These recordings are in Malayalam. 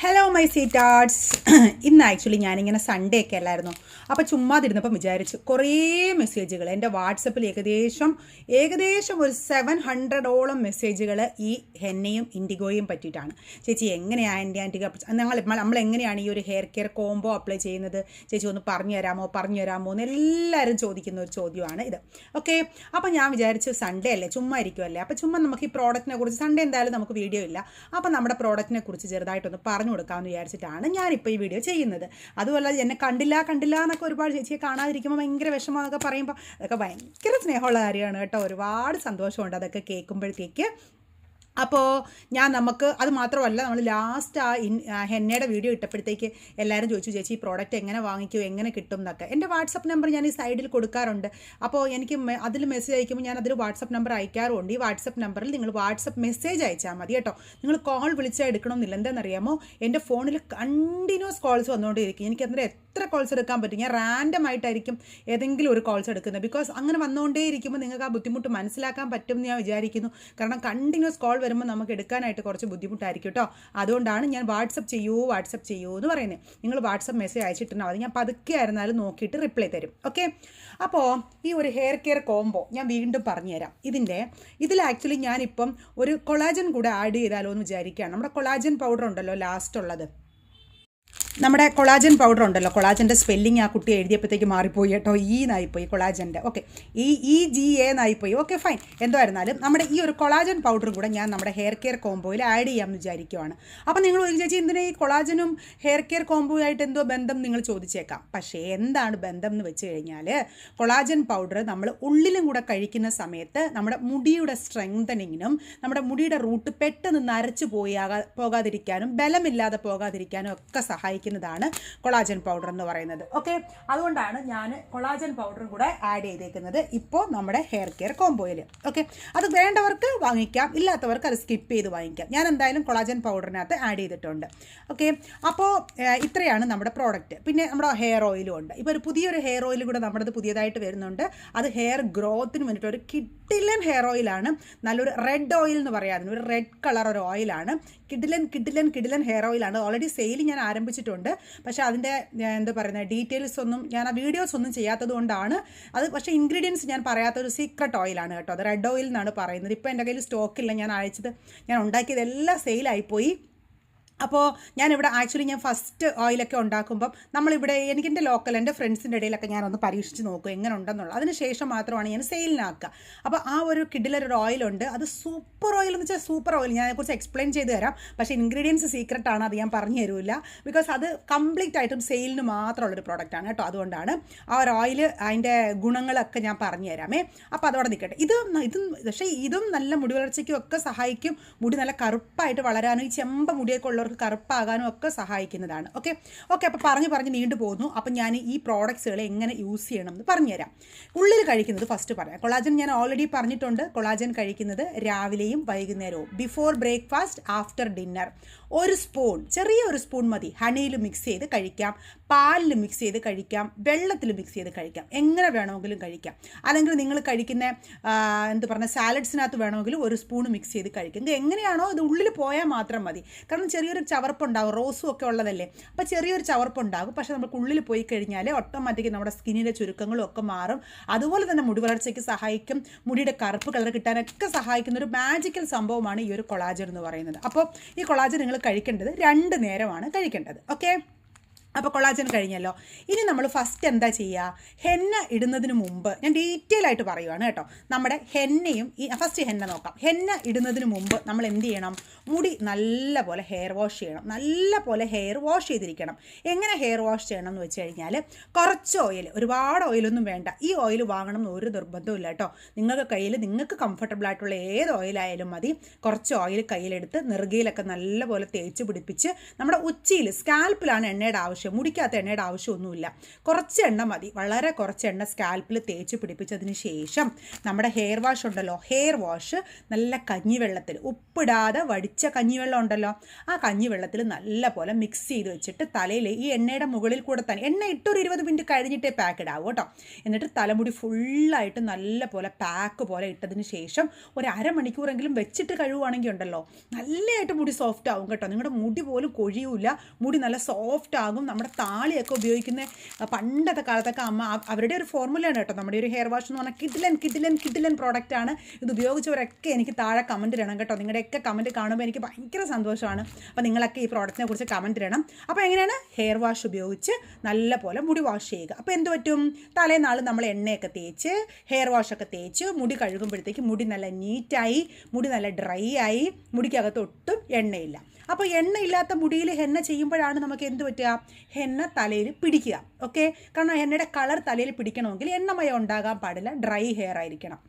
Hello my sweet arts. ഇന്ന് ആക്ച്വലി ഞാനിങ്ങനെ സൺഡേ ഒക്കെ അല്ലായിരുന്നു. അപ്പോൾ ചുമ്മാതിരുന്നപ്പം വിചാരിച്ചു കുറേ മെസ്സേജുകൾ എൻ്റെ വാട്സപ്പിൽ ഏകദേശം ഒരു 700ഓളം മെസ്സേജുകൾ ഈ ഹെന്നയും ഇൻഡിഗോയും പറ്റിയിട്ടാണ്. ചേച്ചി എങ്ങനെയാണ് എൻ്റെ നമ്മൾ എങ്ങനെയാണ് ഈ ഒരു ഹെയർ കെയർ കോംബോ അപ്ലൈ ചെയ്യുന്നത്, ചേച്ചി ഒന്ന് പറഞ്ഞു തരാമോ എന്ന് എല്ലാവരും ചോദിക്കുന്ന ഒരു ചോദ്യമാണ് ഇത്. ഓക്കെ, അപ്പോൾ ഞാൻ വിചാരിച്ചു സൺഡേ അല്ലേ, ചുമ്മാ ഇരിക്കുമല്ലേ, അപ്പോൾ ചുമ്മാ നമുക്ക് ഈ പ്രോഡക്റ്റിനെ കുറിച്ച്, സൺഡേ എന്തായാലും നമുക്ക് വീഡിയോ ഇല്ല, അപ്പോൾ നമ്മുടെ പ്രോഡക്റ്റിനെ കുറിച്ച് ചെറുതായിട്ടൊന്ന് പറഞ്ഞു കൊടുക്കാമെന്ന് വിചാരിച്ചിട്ടാണ് ഞാനിപ്പോൾ ഈ വീഡിയോ ചെയ്യുന്നത്. അതുപോലെ എന്നെ കണ്ടില്ല എന്നൊക്കെ ഒരുപാട് ചേച്ചിയെ കാണാതിരിക്കുമ്പോൾ ഭയങ്കര വിഷമമെന്നൊക്കെ പറയുമ്പോൾ അതൊക്കെ ഭയങ്കര സ്നേഹമുള്ള കാര്യമാണ് കേട്ടോ. ഒരുപാട് സന്തോഷമുണ്ട് അതൊക്കെ കേൾക്കുമ്പോഴത്തേക്ക്. അപ്പോൾ നമുക്ക് അത് മാത്രമല്ല, നമ്മൾ ലാസ്റ്റ് ഹെന്നയുടെ വീഡിയോ ഇട്ടപ്പോഴത്തേക്ക് എല്ലാവരും ചോദിച്ചു ചേച്ചി ഈ പ്രോഡക്റ്റ് എങ്ങനെ വാങ്ങിക്കും, എങ്ങനെ കിട്ടും എന്നൊക്കെ. എൻ്റെ വാട്സപ്പ് നമ്പർ ഞാൻ ഈ സൈഡിൽ കൊടുക്കാറുണ്ട്. അപ്പോൾ എനിക്ക് അതിൽ മെസ്സേജ് അയക്കുമ്പോൾ ഞാൻ അതിൽ വാട്സപ്പ് നമ്പർ അയക്കാറുണ്ട്. ഈ വാട്സപ്പ് നമ്പറിൽ നിങ്ങൾ വാട്സപ്പ് മെസ്സേജ് അയച്ചാൽ മതി കേട്ടോ. നിങ്ങൾ കോൾ വിളിച്ചാൽ എടുക്കണമെന്നില്ല. എന്താണെന്നറിയാമോ, എൻ്റെ ഫോണിൽ കണ്ടിന്യൂസ് കോൾസ് വന്നുകൊണ്ടേയിരിക്കും. എനിക്ക് അന്നേരം എത്ര കോൾസ് എടുക്കാൻ പറ്റും, ഞാൻ റാൻഡം ആയിട്ടായിരിക്കും ഏതെങ്കിലും ഒരു കോൾസ് എടുക്കുന്നത്. ബിക്കോസ് അങ്ങനെ വന്നുകൊണ്ടേയിരിക്കുമ്പോൾ നിങ്ങൾക്ക് ആ ബുദ്ധിമുട്ട് മനസ്സിലാക്കാൻ പറ്റും എന്ന് ഞാൻ വിചാരിക്കുന്നു. കാരണം കണ്ടിന്യൂസ് കോൾ വരുമ്പോൾ നമുക്ക് എടുക്കാനായിട്ട് കുറച്ച് ബുദ്ധിമുട്ടായിരിക്കും കേട്ടോ. അതുകൊണ്ടാണ് ഞാൻ വാട്സപ്പ് ചെയ്യൂ എന്ന് പറയുന്നത്. നിങ്ങൾ വാട്സപ്പ് മെസ്സേജ് അയച്ചിട്ടുണ്ടാവും, അത് ഞാൻ പതുക്കെ ആയിരുന്നാലും നോക്കിയിട്ട് റിപ്ലൈ തരും. ഓക്കെ, അപ്പോൾ ഈ ഒരു ഹെയർ കെയർ കോംബോ ഞാൻ വീണ്ടും പറഞ്ഞുതരാം. ഇതിൽ ആക്ച്വലി ഞാനിപ്പം ഒരു കൊളാജൻ കൂടെ ആഡ് ചെയ്താലോ എന്ന് വിചാരിക്കുകയാണ്. നമ്മുടെ കൊളാജൻ പൗഡർ ഉണ്ടല്ലോ ലാസ്റ്റ് ഉള്ളത്, കൊളാജൻ്റെ സ്പെല്ലിങ് ആ കുട്ടി എഴുതിയപ്പോഴത്തേക്ക് മാറിപ്പോയി കേട്ടോ. എന്നായിപ്പോയി കൊളാജൻ്റെ. ഓക്കെ, GA എന്നായിപ്പോയി. ഓക്കെ ഫൈൻ, എന്തോ ആയിരുന്നാലും നമ്മുടെ ഈ ഒരു കൊളാജൻ പൗഡറും കൂടെ ഞാൻ നമ്മുടെ ഹെയർ കെയർ കോംബോയിൽ ആഡ് ചെയ്യാമെന്ന് വിചാരിക്കുവാണ്. അപ്പോൾ നിങ്ങൾ ഒരു ചേച്ചി എന്തിനാ ഈ കൊളാജനും ഹെയർ കെയർ കോംബോയായിട്ട് എന്തോ ബന്ധം നിങ്ങൾ ചോദിച്ചേക്കാം. പക്ഷേ എന്താണ് ബന്ധം എന്ന് വെച്ച് കഴിഞ്ഞാൽ, കൊളാജൻ പൗഡർ നമ്മൾ ഉള്ളിലും കൂടെ കഴിക്കുന്ന സമയത്ത് നമ്മുടെ മുടിയുടെ സ്ട്രെങ്തനിങ്ങിനും നമ്മുടെ മുടിയുടെ റൂട്ട് പെട്ടെന്ന് നരച്ചു പോകാതിരിക്കാനും ബലമില്ലാതെ പോകാതിരിക്കാനും ഒക്കെ സഹായിക്കുന്നതാണ് കൊളാജൻ പൗഡർ എന്ന് പറയുന്നത്. ഓക്കെ, അതുകൊണ്ടാണ് ഞാൻ കൊളാജൻ പൗഡറും കൂടെ ആഡ് ചെയ്തേക്കുന്നത് ഇപ്പോൾ നമ്മുടെ ഹെയർ കെയർ കോംബോയിൽ. ഓക്കെ, അത് വേണ്ടവർക്ക് വാങ്ങിക്കാം, ഇല്ലാത്തവർക്ക് അത് സ്കിപ്പ് ചെയ്ത് വാങ്ങിക്കാം. ഞാൻ എന്തായാലും കൊളാജൻ പൗഡറിനകത്ത് ആഡ് ചെയ്തിട്ടുണ്ട്. ഓക്കെ, അപ്പോൾ ഇത്രയാണ് നമ്മുടെ പ്രോഡക്റ്റ്. പിന്നെ നമ്മുടെ ഹെയർ ഓയിലും ഉണ്ട്. ഇപ്പോൾ ഒരു പുതിയൊരു ഹെയർ ഓയിൽ കൂടെ നമ്മുടെ പുതിയതായിട്ട് വരുന്നുണ്ട്. അത് ഹെയർ ഗ്രോത്തിന് വേണ്ടിയിട്ട് ഒരു കിഡിലൻ ഹെയർ ഓയിലാണ്. നല്ലൊരു റെഡ് ഓയിൽ എന്ന് പറയാറുണ്ട്, ഒരു റെഡ് കളർ ഒരു ഓയിലാണ്. കിഡിലൻ ഹെയർ ഓയിലാണ്. ഓൾറെഡി സെയിൽ ഞാൻ ആരംഭിച്ചിട്ടുണ്ട്. പക്ഷേ അതിൻ്റെ എന്താ പറയുന്നത് ഡീറ്റെയിൽസ് ഒന്നും ഞാൻ ആ വീഡിയോസ് ഒന്നും ചെയ്യാത്തത് കൊണ്ടാണ് അത്. പക്ഷേ ഇൻഗ്രീഡിയൻസ് ഞാൻ പറയാത്തൊരു സീക്രട്ട് ഓയിലാണ് കേട്ടോ. അത് റെഡ് ഓയിൽ എന്നാണ് പറയുന്നത്. ഇപ്പോൾ എൻ്റെ കയ്യിൽ സ്റ്റോക്കില്ല. ഞാൻ ഉണ്ടാക്കിയതെല്ലാം സെയിലായിപ്പോയി. അപ്പോൾ ഞാനിവിടെ ആക്ച്വലി ഞാൻ ഫസ്റ്റ് ഓയിലൊക്കെ ഉണ്ടാക്കുമ്പം നമ്മളിവിടെ എൻ്റെ ലോക്കൽ എൻ്റെ ഫ്രണ്ട്സിൻ്റെ ഇടയിലൊക്കെ ഞാനൊന്ന് പരീക്ഷിച്ച് നോക്കും എങ്ങനെ ഉണ്ടെന്നുള്ളത്. അതിന് ശേഷം മാത്രമാണ് ഞാൻ സെയിലിനാക്കുക. അപ്പോൾ ആ ഒരു കിഡിലൊരു ഓയിലുണ്ട്. അത് സൂപ്പർ ഓയിൽ എന്ന് വെച്ചാൽ സൂപ്പർ ഓയിൽ. ഞാൻ അതിനെക്കുറിച്ച് എക്സ്പ്ലെയിൻ ചെയ്ത് തരാം. പക്ഷേ ഇൻഗ്രീഡിയൻസ് സീക്രട്ടാണ്, അത് ഞാൻ പറഞ്ഞു തരില്ല. ബിക്കോസ് അത് കംപ്ലീറ്റ് ആയിട്ടും സെയിലിന് മാത്രമുള്ളൊരു പ്രോഡക്റ്റാണ് കേട്ടോ. അതുകൊണ്ടാണ് ആ ഒരു ഓയിൽ അതിൻ്റെ ഗുണങ്ങളൊക്കെ ഞാൻ പറഞ്ഞു തരാമേ. അപ്പോൾ അതോടെ നിൽക്കട്ടെ. പക്ഷേ ഇതും നല്ല മുടി വളർച്ചയ്ക്കും ഒക്കെ സഹായിക്കും. മുടി നല്ല കറുപ്പായിട്ട് വളരാനും ഈ ചെമ്പ മുടിയൊക്കെ ഉള്ളവർക്ക് കറുപ്പാകാനും ഒക്കെ സഹായിക്കുന്നതാണ്. ഓക്കെ, അപ്പോൾ പറഞ്ഞ് നീണ്ടു പോകുന്നു. അപ്പം ഞാൻ ഈ പ്രോഡക്ട്സുകൾ എങ്ങനെ യൂസ് ചെയ്യണം എന്ന് പറഞ്ഞുതരാം. ഉള്ളിൽ കഴിക്കുന്നത് ഫസ്റ്റ് പറയാം. കൊളാജൻ ഞാൻ ഓൾറെഡി പറഞ്ഞിട്ടുണ്ട്. കൊളാജൻ കഴിക്കുന്നത് രാവിലെയും വൈകുന്നേരവും, ബിഫോർ ബ്രേക്ക്ഫാസ്റ്റ്, ആഫ്റ്റർ ഡിന്നർ. ചെറിയൊരു സ്പൂൺ മതി. ഹണിയിൽ മിക്സ് ചെയ്ത് കഴിക്കാം, പാലിൽ മിക്സ് ചെയ്ത് കഴിക്കാം, വെള്ളത്തിൽ മിക്സ് ചെയ്ത് കഴിക്കാം, എങ്ങനെ വേണമെങ്കിലും കഴിക്കാം. അല്ലെങ്കിൽ നിങ്ങൾ കഴിക്കുന്ന സാലഡ്സിനകത്ത് വേണമെങ്കിലും ഒരു സ്പൂൺ മിക്സ് ചെയ്ത് കഴിക്കാം. ഇത് എങ്ങനെയാണോ ഇത് ഉള്ളിൽ പോയാൽ മാത്രം മതി. കാരണം ചെറിയൊരു ചവർപ്പുണ്ടാകും, റോസും ഒക്കെ ഉള്ളതല്ലേ. അപ്പോൾ ചെറിയൊരു ചവർപ്പുണ്ടാകും. പക്ഷേ നമുക്ക് ഉള്ളിൽ പോയി കഴിഞ്ഞാൽ ഓട്ടോമാറ്റിക്കലി നമ്മുടെ സ്കിന്നിൻ്റെ ചുരുക്കങ്ങളും ഒക്കെ മാറും. അതുപോലെ തന്നെ മുടി വളർച്ചയ്ക്ക് സഹായിക്കും. മുടിയുടെ കറുപ്പ് കളർ കിട്ടാനൊക്കെ സഹായിക്കുന്ന ഒരു മാജിക്കൽ സംഭവമാണ് ഈ ഒരു കൊളാജൻ എന്ന് പറയുന്നത്. അപ്പോൾ ഈ കൊളാജൻ നിങ്ങൾ കഴിക്കേണ്ടത് 2 നേരമാണ് കഴിക്കേണ്ടത്. ഓക്കെ, അപ്പോൾ കൊളാജൻ കഴിഞ്ഞല്ലോ. ഇനി നമ്മൾ ഫസ്റ്റ് എന്താ ചെയ്യുക, ഹെന്ന ഇടുന്നതിന് മുമ്പ് ഞാൻ ഡീറ്റെയിൽ ആയിട്ട് പറയുവാണ് കേട്ടോ. നമ്മുടെ ഹെന്നയും ഫസ്റ്റ് ഹെന്ന നോക്കാം. ഹെന്ന ഇടുന്നതിന് മുമ്പ് നമ്മൾ എന്ത് ചെയ്യണം, മുടി നല്ല പോലെ ഹെയർ വാഷ് ചെയ്യണം. നല്ല പോലെ ഹെയർ വാഷ് ചെയ്തിരിക്കണം. എങ്ങനെ ഹെയർ വാഷ് ചെയ്യണം എന്ന് വെച്ച് കഴിഞ്ഞാൽ, കുറച്ച് ഓയിൽ, ഒരുപാട് ഓയിലൊന്നും വേണ്ട. ഈ ഓയിൽ വാങ്ങണം എന്ന് ഒരു നിർബന്ധമില്ല കേട്ടോ. നിങ്ങൾക്ക് കംഫർട്ടബിൾ ആയിട്ടുള്ള ഏത് ഓയിലായാലും മതി. കുറച്ച് ഓയിൽ കയ്യിലെടുത്ത് നെറുകയിലൊക്കെ നല്ല പോലെ തേച്ച് പിടിപ്പിച്ച് നമ്മുടെ ഉച്ചിയിൽ, സ്കാൽപ്പിലാണ് എണ്ണയുടെ ആവശ്യം ആവശ്യം, മുടിക്കകത്ത് എണ്ണയുടെ ആവശ്യമൊന്നുമില്ല. കുറച്ച് എണ്ണ മതി, വളരെ കുറച്ച് എണ്ണ സ്കാൽപ്പിൽ തേച്ച് പിടിപ്പിച്ചതിന് ശേഷം നമ്മുടെ ഹെയർ വാഷ് ഉണ്ടല്ലോ, ഹെയർ വാഷ് നല്ല കഞ്ഞിവെള്ളത്തിൽ, ഉപ്പിടാതെ വടിച്ച കഞ്ഞിവെള്ളം ഉണ്ടല്ലോ, ആ കഞ്ഞിവെള്ളത്തിൽ നല്ല പോലെ മിക്സ് ചെയ്ത് വെച്ചിട്ട് തലയിൽ ഈ എണ്ണയുടെ മുകളിൽ കൂടെ തന്നെ, എണ്ണ ഇട്ടൊരു 20 മിനിറ്റ് കഴിഞ്ഞിട്ടേ പാക്ക് ഇടാവൂ കേട്ടോ. എന്നിട്ട് തലമുടി ഫുള്ളായിട്ട് നല്ല പോലെ പാക്ക് പോലെ ഇട്ടതിന് ശേഷം ഒരു അരമണിക്കൂറെങ്കിലും വെച്ചിട്ട് കഴുകുവാണെങ്കിൽ ഉണ്ടല്ലോ നല്ലതായിട്ട് മുടി സോഫ്റ്റ് ആകും കേട്ടോ. നിങ്ങളുടെ മുടി പോലും കൊഴിയൂല, മുടി നല്ല സോഫ്റ്റ് ആകും. നമ്മുടെ താളിയൊക്കെ ഉപയോഗിക്കുന്ന പണ്ടത്തെ കാലത്തൊക്കെ അമ്മ, അവരുടെ ഒരു ഫോർമുലയാണ് കേട്ടോ നമ്മുടെ ഒരു ഹെയർ വാഷ് എന്ന് പറഞ്ഞാൽ കിഡിലൻ പ്രോഡക്റ്റാണ്. ഇത് ഉപയോഗിച്ചവരൊക്കെ എനിക്ക് താഴെ കമൻറ്റ് ഇടണം കേട്ടോ. നിങ്ങളുടെയൊക്കെ കമൻറ്റ് കാണുമ്പോൾ എനിക്ക് ഭയങ്കര സന്തോഷമാണ്. അപ്പോൾ നിങ്ങളൊക്കെ ഈ പ്രോഡക്റ്റിനെ കുറിച്ച് കമൻറ്റ് ഇടണം. അപ്പോൾ എങ്ങനെയാണ് ഹെയർ വാഷ് ഉപയോഗിച്ച് നല്ല പോലെ മുടി വാഷ് ചെയ്യുക. അപ്പോൾ എന്ത് പറ്റും, തലേനാൾ നമ്മൾ എണ്ണയൊക്കെ തേച്ച് ഹെയർ വാഷൊക്കെ തേച്ച് മുടി കഴുകുമ്പോഴത്തേക്ക് മുടി നല്ല നീറ്റായി, മുടി നല്ല ഡ്രൈ ആയി, മുടിക്കകത്ത് ഒട്ടും എണ്ണയില്ല. അപ്പോൾ എണ്ണയില്ലാത്ത മുടിയിൽ ഹെന്ന ചെയ്യുമ്പോഴാണ് നമുക്ക് എന്ത് പറ്റുക, ഹെന്ന തലയിൽ പിടിക്കുക. ഓക്കെ, കാരണം ഹെന്നയുടെ കളർ തലയിൽ പിടിക്കണമെങ്കിൽ എണ്ണമയം ഉണ്ടാകാൻ പാടില്ല, ഡ്രൈ ഹെയർ ആയിരിക്കണം.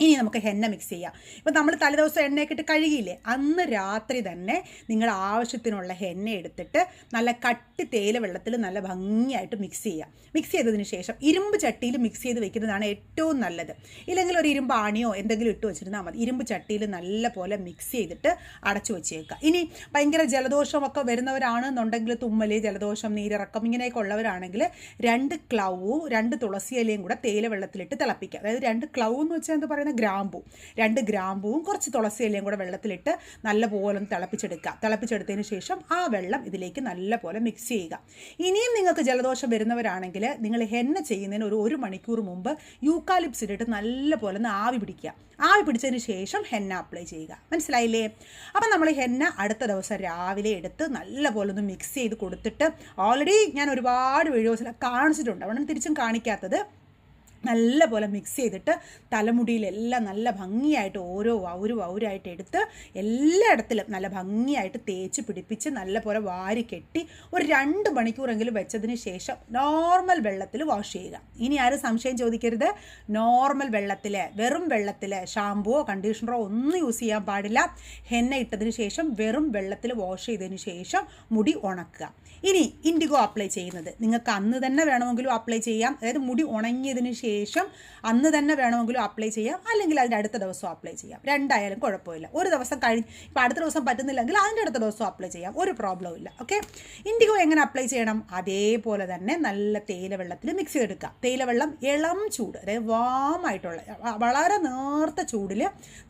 ഇനി നമുക്ക് ഹെന്ന മിക്സ് ചെയ്യാം. ഇപ്പം നമ്മൾ തലേദിവസം എണ്ണയൊക്കെ ഇട്ട് കഴുകിയില്ലേ, അന്ന് രാത്രി തന്നെ നിങ്ങൾ ആവശ്യത്തിനുള്ള ഹെന്ന എടുത്തിട്ട് നല്ല കട്ടി തേയില വെള്ളത്തിൽ നല്ല ഭംഗിയായിട്ട് മിക്സ് ചെയ്യുക. മിക്സ് ചെയ്തതിന് ശേഷം ഇരുമ്പ് ചട്ടിയിൽ മിക്സ് ചെയ്ത് വെക്കുന്നതാണ് ഏറ്റവും നല്ലത്. ഇല്ലെങ്കിൽ ഒരു ഇരുമ്പ് ആണിയോ എന്തെങ്കിലും ഇട്ട് വെച്ചിരുന്നാൽ മതി. ഇരുമ്പ് ചട്ടിയിൽ നല്ല പോലെ മിക്സ് ചെയ്തിട്ട് അടച്ചു വെച്ചേക്കുക. ഇനി ഭയങ്കര ജലദോഷമൊക്കെ വരുന്നവരാണെന്നുണ്ടെങ്കിൽ, തുമ്മൽ, ജലദോഷം, നീരിറക്കം ഇങ്ങനെയൊക്കെ ഉള്ളവരാണെങ്കിൽ 2 ക്ലൗവും 2 തുളസി ഇലയും കൂടെ തേയില വെള്ളത്തിലിട്ട് തിളപ്പിക്കുക. അതായത് 2 ക്ലൗ എന്ന് വെച്ചാൽ എന്താ പറയുക, ഗ്രാമ്പൂ, 2 ഗ്രാമ്പൂവും കുറച്ച് തുളസി ഇലയും കൂടെ വെള്ളത്തിലിട്ട് നല്ല പോലെ ഒന്ന് തിളപ്പിച്ചെടുക്കുക. തിളപ്പിച്ചെടുത്തതിന് ശേഷം ആ വെള്ളം ഇതിലേക്ക് നല്ല പോലെ മിക്സ് ചെയ്യുക. ഇനിയും നിങ്ങൾക്ക് ജലദോഷം വരുന്നവരാണെങ്കിൽ നിങ്ങൾ ഹെന്ന ചെയ്യുന്നതിന് ഒരു 1 മണിക്കൂർ മുമ്പ് യൂക്കാലിപ്സ് ഇട്ടിട്ട് നല്ല പോലെ ഒന്ന് ആവി പിടിക്കുക. ആവി പിടിച്ചതിന് ശേഷം ഹെന്ന അപ്ലൈ ചെയ്യുക. മനസ്സിലായില്ലേ? അപ്പം നമ്മൾ ഹെന്ന അടുത്ത ദിവസം രാവിലെ എടുത്ത് നല്ല പോലെ ഒന്ന് മിക്സ് ചെയ്ത് കൊടുത്തിട്ട്, ഓൾറെഡി ഞാൻ ഒരുപാട് വീഡിയോസിൽ കാണിച്ചിട്ടുണ്ട്, അവിടെ തിരിച്ചും കാണിക്കാത്തത്, നല്ല പോലെ മിക്സ് ചെയ്തിട്ട് തലമുടിയിലെല്ലാം നല്ല ഭംഗിയായിട്ട് ഓരോ വൗരായിട്ട് എടുത്ത് എല്ലായിടത്തിലും നല്ല ഭംഗിയായിട്ട് തേച്ച് പിടിപ്പിച്ച് നല്ല പോലെ വാരി കെട്ടി ഒരു 2 മണിക്കൂറെങ്കിലും വെച്ചതിന് ശേഷം നോർമൽ വെള്ളത്തിൽ വാഷ് ചെയ്യുക. ഇനി ആരും സംശയം ചോദിക്കരുത്, നോർമൽ വെള്ളത്തിൽ, വെറും വെള്ളത്തിൽ, ഷാമ്പുവോ കണ്ടീഷണറോ ഒന്നും യൂസ് ചെയ്യാൻ പാടില്ല. ഹെന്ന ഇട്ടതിന് ശേഷം വെറും വെള്ളത്തിൽ വാഷ് ചെയ്തതിന് ശേഷം മുടി ഉണക്കുക. ഇനി ഇൻഡിഗോ അപ്ലൈ ചെയ്യുന്നത് നിങ്ങൾക്ക് അന്ന് തന്നെ വേണമെങ്കിലും അപ്ലൈ ചെയ്യാം. അതായത് മുടി ഉണങ്ങിയതിന് ശേഷം അന്ന് തന്നെ വേണമെങ്കിലും അപ്ലൈ ചെയ്യാം, അല്ലെങ്കിൽ അതിൻ്റെ അടുത്ത ദിവസം അപ്ലൈ ചെയ്യാം. രണ്ടായാലും കുഴപ്പമില്ല. ഒരു ദിവസം കഴിഞ്ഞ് ഇപ്പോൾ അടുത്ത ദിവസം പറ്റുന്നില്ലെങ്കിൽ അതിൻ്റെ അടുത്ത ദിവസം അപ്ലൈ ചെയ്യാം, ഒരു പ്രോബ്ലവും ഇല്ല. ഓക്കെ, ഇൻഡിഗോ എങ്ങനെ അപ്ലൈ ചെയ്യണം, അതേപോലെ തന്നെ നല്ല തേയില വെള്ളത്തിൽ മിക്സ് ചെയ്തെടുക്കുക. തേയില വെള്ളം ഇളം ചൂട്, അതായത് വാമായിട്ടുള്ള വളരെ നേർത്ത ചൂടിൽ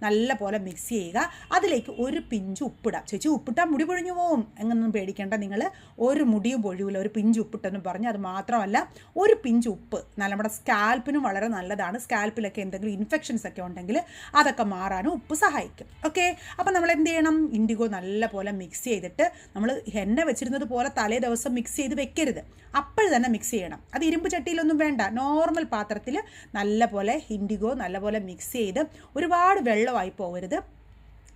നല്ല പോലെ മിക്സ് ചെയ്യുക. അതിലേക്ക് ഒരു പിഞ്ച് ഉപ്പിടാം. ചേച്ചി ഉപ്പിട്ടാൽ മുടി പൊഴിഞ്ഞു പോവും എന്നൊന്നും പേടിക്കേണ്ട, നിങ്ങൾ ഒരു മുടിയും പൊഴിവില്ല, ഒരു പിഞ്ച് ഉപ്പിട്ടെന്ന് പറഞ്ഞ്. അത് മാത്രമല്ല, ഒരു പിഞ്ച് ഉപ്പ് നമ്മുടെ സ്കാൽപ്പിനും വളരെ നല്ലതാണ്. സ്കാൽപ്പിലൊക്കെ എന്തെങ്കിലും ഇൻഫെക്ഷൻസ് ഒക്കെ ഉണ്ടെങ്കിൽ അതൊക്കെ മാറാനും ഉപ്പ് സഹായിക്കും. ഓക്കെ, അപ്പം നമ്മൾ എന്ത് ചെയ്യണം, ഇൻഡിഗോ നല്ല പോലെ മിക്സ് ചെയ്തിട്ട്, നമ്മൾ ഹെന്ന വെച്ചിരുന്നത് പോലെ തലേ ദിവസം മിക്സ് ചെയ്ത് വെക്കരുത്, അപ്പോൾ തന്നെ മിക്സ് ചെയ്യണം. അത് ഇരുമ്പ് ചട്ടിയിലൊന്നും വേണ്ട, നോർമൽ പാത്രത്തിൽ നല്ല പോലെ ഇൻഡിഗോ നല്ല പോലെ മിക്സ് ചെയ്ത്, ഒരുപാട് വെള്ളമായി പോകരുത്.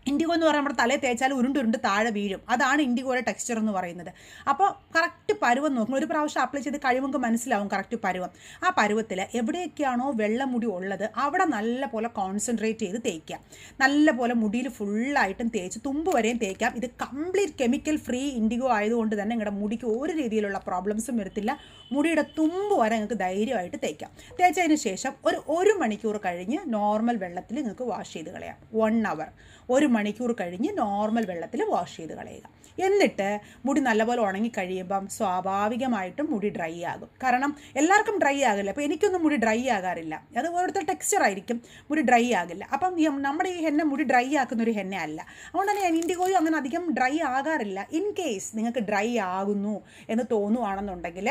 ഇൻഡിഗോ എന്ന് പറയുമ്പോൾ നമ്മുടെ തലയിൽ തേച്ചാൽ ഉരുണ്ട് താഴെ വീഴും. അതാണ് ഇൻഡിഗോയുടെ ടെക്സ്ചർ എന്ന് പറയുന്നത്. അപ്പോൾ കറക്റ്റ് പരുവം നോക്കണം. ഒരു പ്രാവശ്യം അപ്ലൈ ചെയ്ത് കഴിയുമ്പോൾ മനസ്സിലാവും കറക്റ്റ് പരുവം. ആ പരുവത്തിൽ എവിടെയൊക്കെയാണോ വെള്ളമുടി ഉള്ളത് അവിടെ നല്ല പോലെ കോൺസെൻട്രേറ്റ് ചെയ്ത് തേക്കുക. നല്ല പോലെ മുടിയിൽ ഫുള്ളായിട്ടും തേച്ച് തുമ്പ് വരെയും തേക്കാം. ഇത് കംപ്ലീറ്റ് കെമിക്കൽ ഫ്രീ ഇൻഡിഗോ ആയതുകൊണ്ട് തന്നെ നിങ്ങളുടെ മുടിക്ക് ഒരു രീതിയിലുള്ള പ്രോബ്ലംസും വരത്തില്ല. മുടിയുടെ തുമ്പ് വരെ നിങ്ങൾക്ക് ധൈര്യമായിട്ട് തേക്കാം. തേച്ചതിന് ശേഷം ഒരു മണിക്കൂർ കഴിഞ്ഞ് നോർമൽ വെള്ളത്തിൽ നിങ്ങൾക്ക് വാഷ് ചെയ്ത് കളയാം. 1 അവർ, 1 മണിക്കൂർ കഴിഞ്ഞ് നോർമൽ വെള്ളത്തിൽ വാഷ് ചെയ്ത് കളയുക. എന്നിട്ട് മുടി നല്ലപോലെ ഉണങ്ങി കഴിയുമ്പം സ്വാഭാവികമായിട്ടും മുടി ഡ്രൈ ആകും. കാരണം എല്ലാവർക്കും ഡ്രൈ ആകില്ല. അപ്പോൾ എനിക്കൊന്നും മുടി ഡ്രൈ ആകാറില്ല, അത് ഓരോരുത്തർ ടെക്സ്ചർ ആയിരിക്കും, മുടി ഡ്രൈ ആകില്ല. അപ്പം നമ്മുടെ ഈ ഹെന്ന മുടി ഡ്രൈ ആക്കുന്നൊരു ഹെന്ന അല്ല. അതുകൊണ്ട് തന്നെ ഇൻഡിഗോയും അങ്ങനെ അധികം ഡ്രൈ ആകാറില്ല. ഇൻ കേസ് നിങ്ങൾക്ക് ഡ്രൈ ആകുന്നു എന്ന് തോന്നുവാണെന്നുണ്ടെങ്കിൽ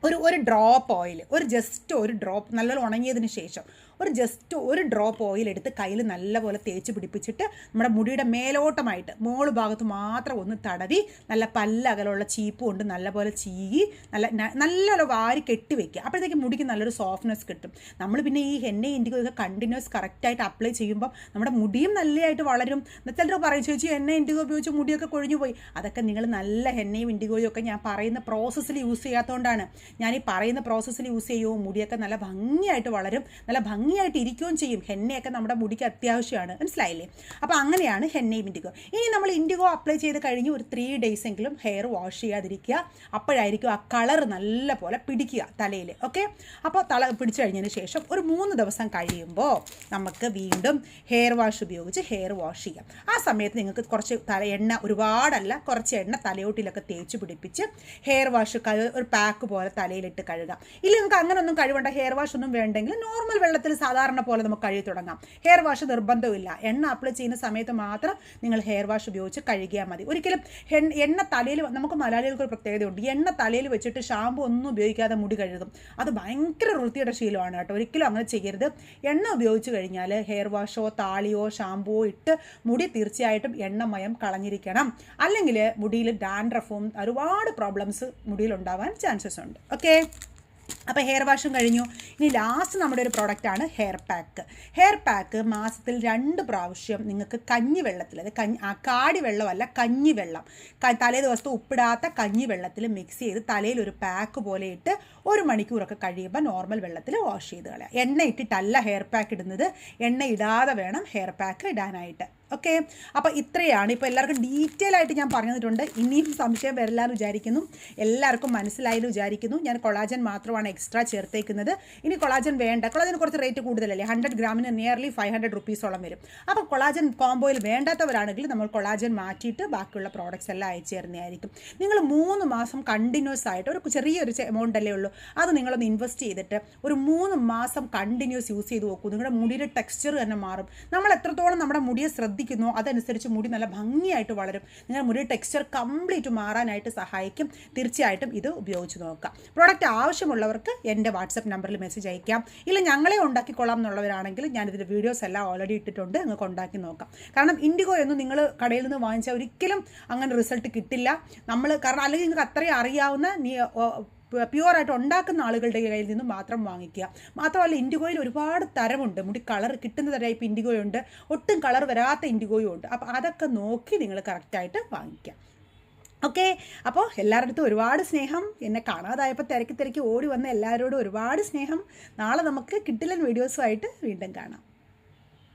ഒരു ഡ്രോപ്പ് ഓയിൽ, ജസ്റ്റ് ഒരു ഡ്രോപ്പ് നല്ലോണം ഉണങ്ങിയതിന് ശേഷം ഒരു ഡ്രോപ്പ് ഓയിൽ എടുത്ത് കയ്യിൽ നല്ലപോലെ തേച്ച് പിടിപ്പിച്ചിട്ട് നമ്മുടെ മുടിയുടെ മേലോട്ടമായിട്ട് മോള് ഭാഗത്ത് മാത്രം ഒന്ന് തടവി നല്ല പല്ലകലുള്ള ചീപ്പ് കൊണ്ട് നല്ലപോലെ ചീകി നല്ലപോലെ വാരി കെട്ടി വെക്കുക. അപ്പോഴത്തേക്ക് മുടിക്ക് നല്ലൊരു സോഫ്റ്റ്നെസ് കിട്ടും. നമ്മൾ പിന്നെ ഈ ഹെന്ന ഇൻഡിഗോ ഒക്കെ കണ്ടിന്യൂസ് കറക്റ്റായിട്ട് അപ്ലൈ ചെയ്യുമ്പോൾ നമ്മുടെ മുടിയും നല്ലതായിട്ട് വളരും. ചിലർ പറയും ചേച്ചി ഹെന്ന ഇൻഡിഗോ ഉപയോഗിച്ച് മുടിയൊക്കെ കൊഴിഞ്ഞു പോയി. അതൊക്കെ നിങ്ങൾ നല്ല ഹെന്നയും ഇൻഡിഗോയും ഒക്കെ ഞാൻ പറയുന്ന പ്രോസസ്സിൽ യൂസ് ചെയ്യാത്തതുകൊണ്ടാണ്. ഞാൻ ഈ പറയുന്ന പ്രോസസ്സിൽ യൂസ് ചെയ്യുമോ മുടിയൊക്കെ നല്ല ഭംഗിയായിട്ട് വളരും, നല്ല ഭംഗിയായിട്ട് ഇരിക്കുകയും ചെയ്യും. ഹെന്നയൊക്കെ നമ്മുടെ മുടിക്ക് അത്യാവശ്യമാണ്, മനസ്സിലായില്ലേ? അപ്പോൾ അങ്ങനെയാണ് ഹെന്നയും ഇൻഡിഗോ. ഇനി നമ്മൾ ഇൻഡിഗോ അപ്ലൈ ചെയ്ത് കഴിഞ്ഞ് ഒരു 3 days എങ്കിലും ഹെയർ വാഷ് ചെയ്യാതിരിക്കുക. അപ്പോഴായിരിക്കും ആ കളർ നല്ല പോലെ പിടിക്കുക തലയിൽ. ഓക്കെ, അപ്പോൾ തല പിടിച്ചു കഴിഞ്ഞതിന് ശേഷം ഒരു 3 ദിവസം കഴിയുമ്പോൾ നമുക്ക് വീണ്ടും ഹെയർ വാഷ് ഉപയോഗിച്ച് ഹെയർ വാഷ് ചെയ്യാം. ആ സമയത്ത് നിങ്ങൾക്ക് കുറച്ച് എണ്ണ, ഒരുപാടല്ല, കുറച്ച് എണ്ണ തലയോട്ടിലൊക്കെ തേച്ച് പിടിപ്പിച്ച് ഹെയർ വാഷ് ഒരു പാക്ക് പോലെ തലയിലിട്ട് കഴുകാം. ഇല്ല നിങ്ങൾക്ക് അങ്ങനെയൊന്നും കഴിവേണ്ട, ഹെയർ വാഷ് ഒന്നും വേണ്ടെങ്കിൽ നോർമൽ വെള്ളത്തിൽ സാധാരണ പോലെ നമുക്ക് കഴുകി തുടങ്ങാം. ഹെയർ വാഷ് നിർബന്ധമില്ല. എണ്ണ അപ്ലൈ ചെയ്യുന്ന സമയത്ത് മാത്രം നിങ്ങൾ ഹെയർ വാഷ് ഉപയോഗിച്ച് കഴുകിയാൽ മതി. ഒരിക്കലും എണ്ണ തലയിൽ, നമുക്ക് മലയാളികൾക്ക് ഒരു പ്രത്യേകതയുണ്ട്, എണ്ണ തലയിൽ വെച്ചിട്ട് ഷാമ്പു ഒന്നും ഉപയോഗിക്കാതെ മുടി കഴുകും. അത് ഭയങ്കര വൃത്തിയുടെ ശീലമാണ് കേട്ടോ. ഒരിക്കലും അങ്ങനെ ചെയ്യരുത്. എണ്ണ ഉപയോഗിച്ച് കഴിഞ്ഞാൽ ഹെയർ വാഷോ താളിയോ ഷാമ്പുവോ ഇട്ട് മുടി തീർച്ചയായിട്ടും എണ്ണമയം കളഞ്ഞിരിക്കണം. അല്ലെങ്കിൽ മുടിയിൽ ഡാൻഡ്രഫും ഒരുപാട് പ്രോബ്ലംസ് മുടിയിൽ ഉണ്ടാവാൻ ചാൻസസ് ഉണ്ട്. ഓക്കെ, അപ്പോൾ ഹെയർ വാഷും കഴിഞ്ഞു. ഇനി ലാസ്റ്റ് നമ്മുടെ ഒരു പ്രോഡക്റ്റാണ് ഹെയർ പാക്ക്. ഹെയർ പാക്ക് മാസത്തിൽ 2 പ്രാവശ്യം നിങ്ങൾക്ക് കഞ്ഞിവെള്ളത്തിൽ, അത് കാടി വെള്ളമല്ല, കഞ്ഞിവെള്ളം, തലേ ദിവസത്തെ ഉപ്പിടാത്ത കഞ്ഞിവെള്ളത്തിൽ മിക്സ് ചെയ്ത് തലയിൽ ഒരു പാക്ക് പോലെ ഇട്ട് 1 മണിക്കൂറൊക്കെ കഴിയുമ്പോൾ നോർമൽ വെള്ളത്തിൽ വാഷ് ചെയ്ത് കളയാം. എണ്ണ ഇട്ടിട്ടല്ല ഹെയർ പാക്ക് ഇടുന്നത്, എണ്ണ ഇടാതെ വേണം ഹെയർ പാക്ക് ഇടാനായിട്ട്. ഓക്കെ, അപ്പോൾ ഇത്രയാണ്. ഇപ്പോൾ എല്ലാവർക്കും ഡീറ്റെയിൽ ആയിട്ട് ഞാൻ പറഞ്ഞു തന്നിട്ടുണ്ട്. ഇനിയും സംശയം വരില്ല എന്ന് വിചാരിക്കുന്നു. എല്ലാവർക്കും മനസ്സിലായെന്ന് വിചാരിക്കുന്നു. ഞാൻ കൊളാജൻ മാത്രമാണ് എക്സ്ട്രാ ചേർത്തേക്കുന്നത്. ഇനി കൊളാജൻ വേണ്ട, കൊളാജൻ കുറച്ച് റേറ്റ് കൂടുതലല്ലേ, 100 ഗ്രാമിന് നിയർലി 500 rupees വരും. അപ്പോൾ കൊളാജൻ കോംബോയിൽ വേണ്ടാത്തവരാണെങ്കിൽ നമ്മൾ കൊളാജൻ മാറ്റിയിട്ട് ബാക്കിയുള്ള പ്രോഡക്റ്റ്സ് എല്ലാം അയച്ചു തരുന്നതായിരിക്കും. നിങ്ങൾ 3 മാസം കണ്ടിന്യൂസ് ആയിട്ട്, ഒരു ചെറിയൊരു എമൗണ്ട് അല്ലേ ഉള്ളൂ, അത് നിങ്ങളൊന്ന് ഇൻവെസ്റ്റ് ചെയ്തിട്ട് ഒരു 3 മാസം കണ്ടിന്യൂസ് യൂസ് ചെയ്ത് നോക്കൂ. നിങ്ങളുടെ മുടിയുടെ ടെക്സ്ചർ തന്നെ മാറും. നമ്മൾ എത്രത്തോളം നമ്മുടെ മുടിയെ ശ്രദ്ധിക്കുന്നു അതനുസരിച്ച് മുടി നല്ല ഭംഗിയായിട്ട് വളരും. നിങ്ങളുടെ മുടിയുടെ ടെക്സ്ചർ കംപ്ലീറ്റ് മാറാനായിട്ട് സഹായിക്കും. തീർച്ചയായിട്ടും ഇത് ഉപയോഗിച്ച് നോക്കാം. പ്രോഡക്റ്റ് ആവശ്യമുള്ളവർക്ക് എൻ്റെ വാട്സപ്പ് നമ്പറിൽ മെസ്സേജ് അയക്കാം. ഇല്ല ഞങ്ങളെ ഉണ്ടാക്കിക്കൊള്ളാം എന്നുള്ളവരാണെങ്കിൽ ഞാനിതിൻ്റെ വീഡിയോസ് എല്ലാം ഓൾറെഡി ഇട്ടിട്ടുണ്ട്, നിങ്ങൾക്ക് ഉണ്ടാക്കി നോക്കാം. കാരണം ഇൻഡിഗോ ഒന്നും നിങ്ങൾ കടയിൽ നിന്ന് വാങ്ങിച്ചാൽ ഒരിക്കലും അങ്ങനെ റിസൾട്ട് കിട്ടില്ല. കാരണം അല്ലെങ്കിൽ നിങ്ങൾക്ക് അത്രയും അറിയാവുന്ന പ്യുവറായിട്ട് ഉണ്ടാക്കുന്ന ആളുകളുടെ കയ്യിൽ നിന്ന് മാത്രം വാങ്ങിക്കുക. മാത്രമല്ല ഇൻഡിഗോയിൽ ഒരുപാട് തരമുണ്ട്. മുടി കളർ കിട്ടുന്ന ടൈപ്പ് ഇൻഡിഗോയുണ്ട്, ഒട്ടും കളർ വരാത്ത ഇൻഡിഗോയും ഉണ്ട്. അപ്പോൾ അതൊക്കെ നോക്കി നിങ്ങൾ കറക്റ്റായിട്ട് വാങ്ങിക്കാം. ഓക്കെ, അപ്പോൾ എല്ലാവരുടെ അടുത്തും ഒരുപാട് സ്നേഹം. എന്നെ കാണാതായപ്പോൾ തിരക്കി ഓടി വന്ന എല്ലാവരോടും ഒരുപാട് സ്നേഹം. നാളെ നമുക്ക് കിട്ടില്ലൻ വീഡിയോസുമായിട്ട് വീണ്ടും കാണാം.